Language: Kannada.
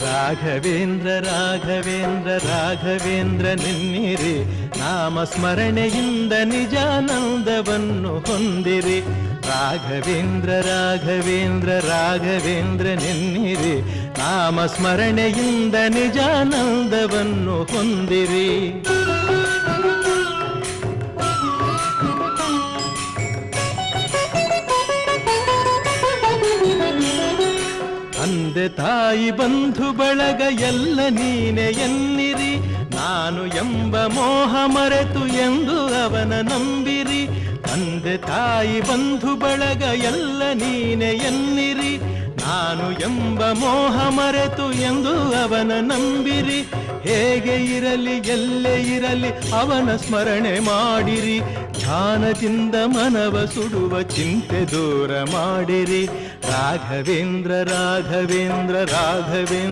ರಾಘವೇಂದ್ರ ರಾಘವೇಂದ್ರ ರಾಘವೇಂದ್ರ ನೆನ್ನಿರಿ, ನಾಮಸ್ಮರಣೆಯಿಂದ ನಿಜಾನಂದವನ್ನು ಹೊಂದಿರಿ. ರಾಘವೇಂದ್ರ ರಾಘವೇಂದ್ರ ರಾಘವೇಂದ್ರ ನೆನ್ನಿರಿ, ನಾಮಸ್ಮರಣೆಯಿಂದ ನಿಜಾನಂದವನ್ನು ಹೊಂದಿರಿ. ತಂದೆ ತಾಯಿ ಬಂಧು ಬಳಗ ಎಲ್ಲ ನೀನೆ ಎನ್ನಿರಿ, ನಾನು ಎಂಬ ಮೋಹ ಮರೆತು ಎಂದು ಅವನ ನಂಬಿರಿ. ತಂದೆ ತಾಯಿ ಬಂಧು ಬಳಗ ಎಲ್ಲ ನೀನೆ ಎನ್ನಿರಿ, ನಾನು ಎಂಬ ಮೋಹ ಮರೆತು ಎಂದು ಅವನ ನಂಬಿರಿ. ಹೇಗೆ ಇರಲಿ ಎಲ್ಲೇ ಇರಲಿ ಅವನ ಸ್ಮರಣೆ ಮಾಡಿರಿ, ಧ್ಯಾನದಿಂದ ಮನವ ಸುಡುವ ಚಿಂತೆ ದೂರ ಮಾಡಿರಿ. ರಾಘವೇಂದ್ರ ರಾಘವೇಂದ್ರ ರಾಘವೇಂದ್ರ